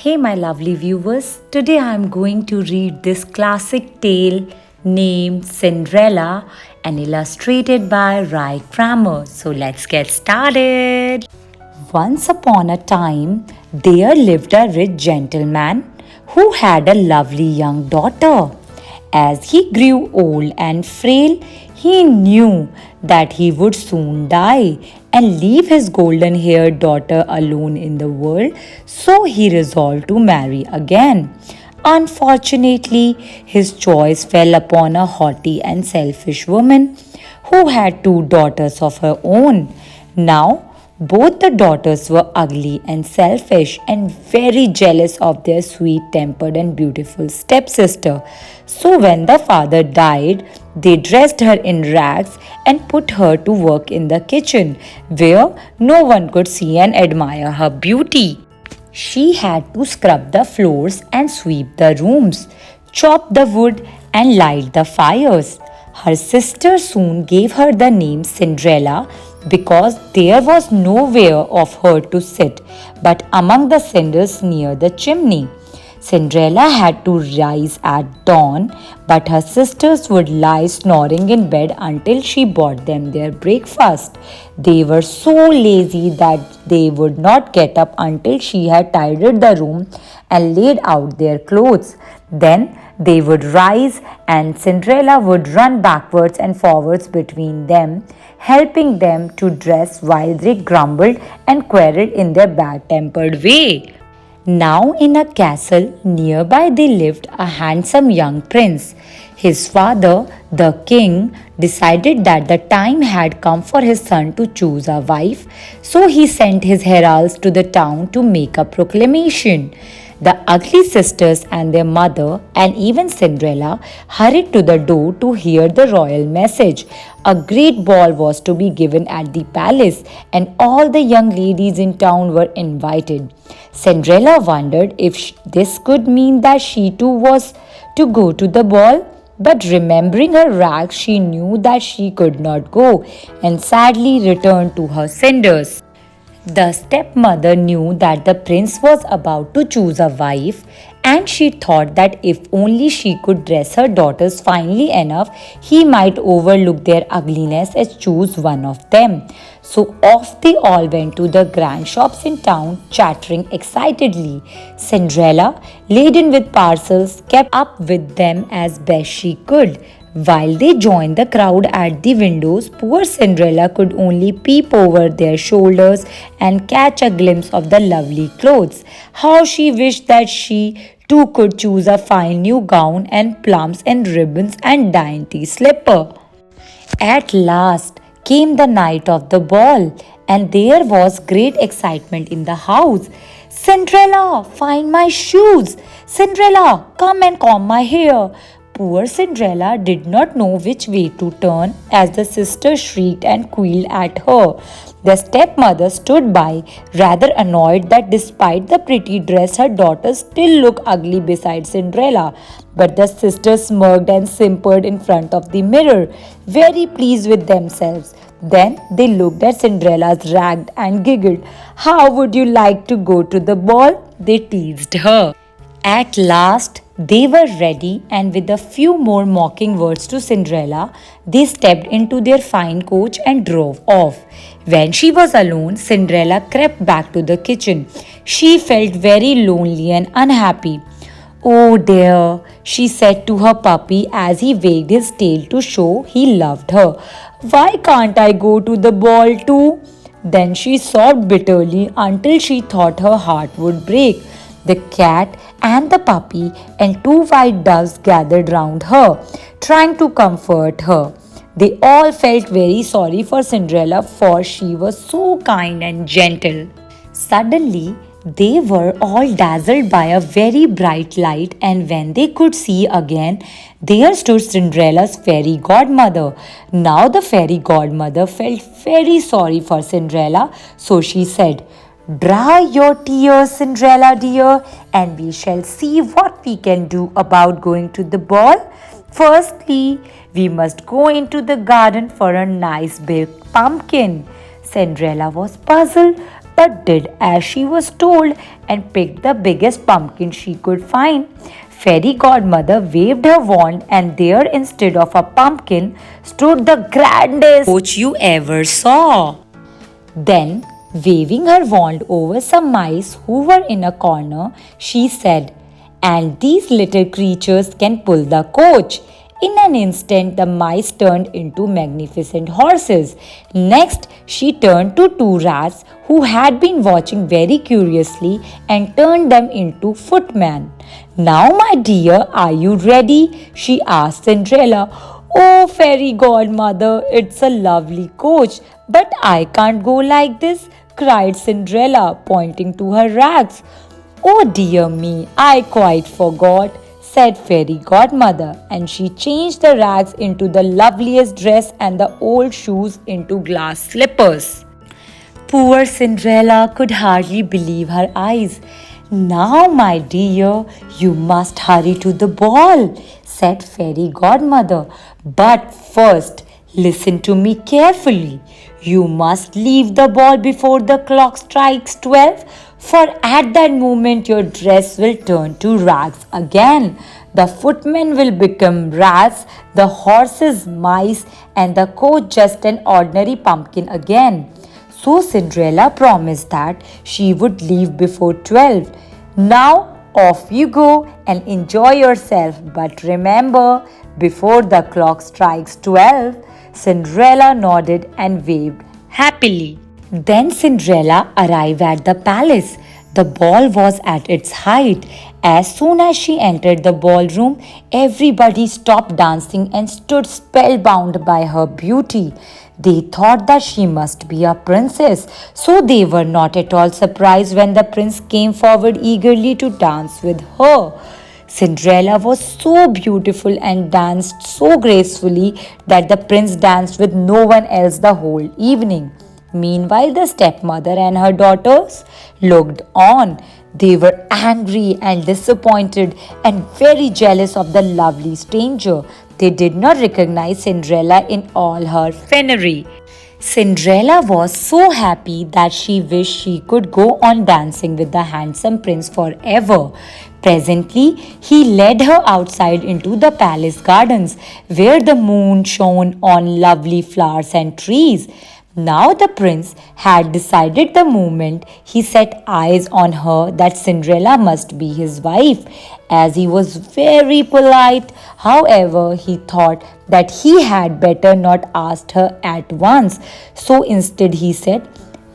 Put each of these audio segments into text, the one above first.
Hey, my lovely viewers, today I am going to read this classic tale named Cinderella and illustrated by Ry Kramer. So let's get started. Once upon a time, there lived a rich gentleman who had a lovely young daughter. As he grew old and frail, he knew that he would soon die and leave his golden haired daughter alone in the world, so he resolved to marry again. Unfortunately, his choice fell upon a haughty and selfish woman who had two daughters of her own. Now, both the daughters were ugly and selfish and very jealous of their sweet tempered and beautiful stepsister. So, when the father died, they dressed her in rags and put her to work in the kitchen, where no one could see and admire her beauty. She had to scrub the floors and sweep the rooms, chop the wood and light the fires. Her sister soon gave her the name Cinderella because there was nowhere of her to sit but among the cinders near the chimney. Cinderella had to rise at dawn, but her sisters would lie snoring in bed until she brought them their breakfast. They were so lazy that they would not get up until she had tidied the room and laid out their clothes. Then they would rise and Cinderella would run backwards and forwards between them, helping them to dress while they grumbled and quarreled in their bad-tempered way. Now, in a castle nearby, there lived a handsome young prince. His father, the king, decided that the time had come for his son to choose a wife, so he sent his heralds to the town to make a proclamation. The ugly sisters and their mother, and even Cinderella, hurried to the door to hear the royal message. A great ball was to be given at the palace, and all the young ladies in town were invited. Cinderella wondered if this could mean that she too was to go to the ball. But remembering her rags, she knew that she could not go and sadly returned to her cinders. The stepmother knew that the prince was about to choose a wife, and she thought that if only she could dress her daughters finely enough, he might overlook their ugliness and choose one of them. So off they all went to the grand shops in town, chattering excitedly. Cinderella, laden with parcels, kept up with them as best she could. While they joined the crowd at the windows, poor Cinderella could only peep over their shoulders and catch a glimpse of the lovely clothes. How she wished that she too could choose a fine new gown and plums and ribbons and dainty slipper. At last came the night of the ball, and there was great excitement in the house. Cinderella, find my shoes! Cinderella, come and comb my hair! Poor Cinderella did not know which way to turn as the sisters shrieked and squealed at her. The stepmother stood by, rather annoyed that despite the pretty dress, her daughters still looked ugly beside Cinderella. But the sisters smirked and simpered in front of the mirror, very pleased with themselves. Then they looked at Cinderella's ragged and giggled. How would you like to go to the ball? They teased her. At last, they were ready, and with a few more mocking words to Cinderella, they stepped into their fine coach and drove off. When she was alone, Cinderella crept back to the kitchen. She felt very lonely and unhappy. Oh dear, she said to her puppy as he wagged his tail to show he loved her. Why can't I go to the ball too? Then she sobbed bitterly until she thought her heart would break. The cat and the puppy and two white doves gathered round her, trying to comfort her. They all felt very sorry for Cinderella, for she was so kind and gentle. Suddenly, they were all dazzled by a very bright light, and when they could see again, there stood Cinderella's fairy godmother. Now the fairy godmother felt very sorry for Cinderella, so she said, Dry your tears, Cinderella dear, and we shall see what we can do about going to the ball. Firstly, we must go into the garden for a nice big pumpkin. Cinderella was puzzled, but did as she was told and picked the biggest pumpkin she could find. Fairy godmother waved her wand, and there, instead of a pumpkin, stood the grandest coach you ever saw. Then, waving her wand over some mice who were in a corner, she said, "And these little creatures can pull the coach." In an instant, the mice turned into magnificent horses. Next, she turned to two rats who had been watching very curiously and turned them into footmen. "Now, my dear, are you ready?" she asked Cinderella. "Oh, fairy godmother, it's a lovely coach, but I can't go like this," cried Cinderella, pointing to her rags. "Oh dear me, I quite forgot," said fairy godmother, and she changed the rags into the loveliest dress and the old shoes into glass slippers. Poor Cinderella could hardly believe her eyes. "Now, my dear, you must hurry to the ball," said fairy godmother. "But first, listen to me carefully. You must leave the ball before the clock strikes 12, for at that moment your dress will turn to rags again. The footmen will become rats, the horses mice, and the coach just an ordinary pumpkin again." So Cinderella promised that she would leave before 12. "Now off you go and enjoy yourself, but remember, before the clock strikes 12, Cinderella nodded and waved happily. Then Cinderella arrived at the palace. The ball was at its height. As soon as she entered the ballroom, everybody stopped dancing and stood spellbound by her beauty. They thought that she must be a princess, so they were not at all surprised when the prince came forward eagerly to dance with her. Cinderella was so beautiful and danced so gracefully that the prince danced with no one else the whole evening. Meanwhile, the stepmother and her daughters looked on. They were angry and disappointed and very jealous of the lovely stranger. They did not recognize Cinderella in all her finery. Cinderella was so happy that she wished she could go on dancing with the handsome prince forever. Presently, he led her outside into the palace gardens, where the moon shone on lovely flowers and trees. Now the prince had decided the moment he set eyes on her that Cinderella must be his wife. As he was very polite, however, he thought that he had better not ask her at once. So instead he said,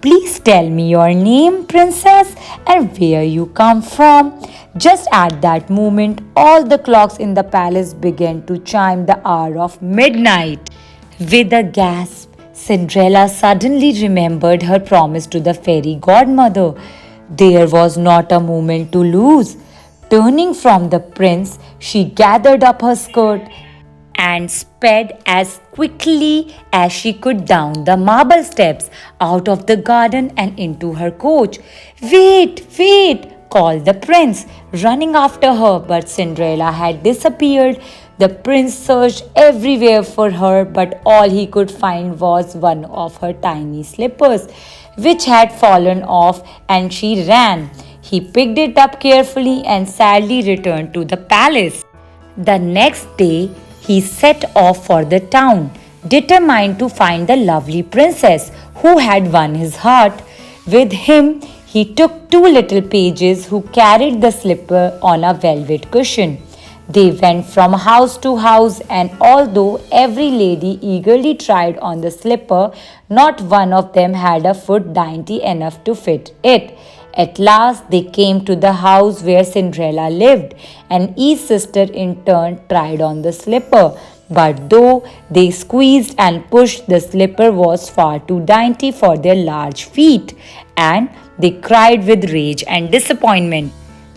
"Please tell me your name, princess, and where you come from." Just at that moment, all the clocks in the palace began to chime the hour of midnight. With a gasp, Cinderella suddenly remembered her promise to the fairy godmother. There was not a moment to lose. Turning from the prince, she gathered up her skirt and sped as quickly as she could down the marble steps, out of the garden and into her coach. "Wait, wait!" called the prince, running after her, but Cinderella had disappeared. The prince searched everywhere for her, but all he could find was one of her tiny slippers, which had fallen off, and she ran. He picked it up carefully and sadly returned to the palace. The next day, he set off for the town, determined to find the lovely princess who had won his heart. With him, he took two little pages who carried the slipper on a velvet cushion. They went from house to house, and although every lady eagerly tried on the slipper, not one of them had a foot dainty enough to fit it. At last they came to the house where Cinderella lived, and each sister in turn tried on the slipper. But though they squeezed and pushed, the slipper was far too dainty for their large feet, and they cried with rage and disappointment.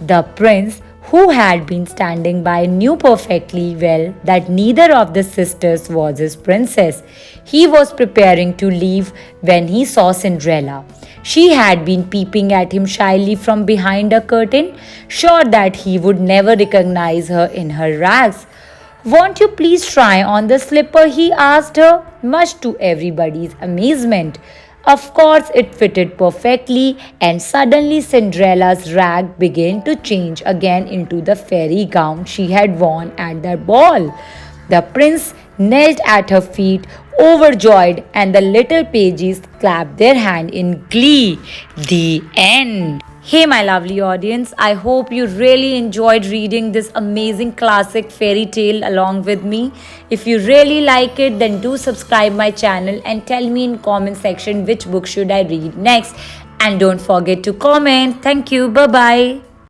The prince, who had been standing by, knew perfectly well that neither of the sisters was his princess. He was preparing to leave when he saw Cinderella. She had been peeping at him shyly from behind a curtain, sure that he would never recognize her in her rags. "Won't you please try on the slipper?" he asked her, much to everybody's amazement. Of course, it fitted perfectly, and suddenly Cinderella's rag began to change again into the fairy gown she had worn at the ball. The prince knelt at her feet, overjoyed, and the little pages clapped their hands in glee. The end. Hey, my lovely audience, I hope you really enjoyed reading this amazing classic fairy tale along with me. If you really like it, then do subscribe my channel and tell me in comment section which book should I read next. And don't forget to comment. Thank you. Bye bye.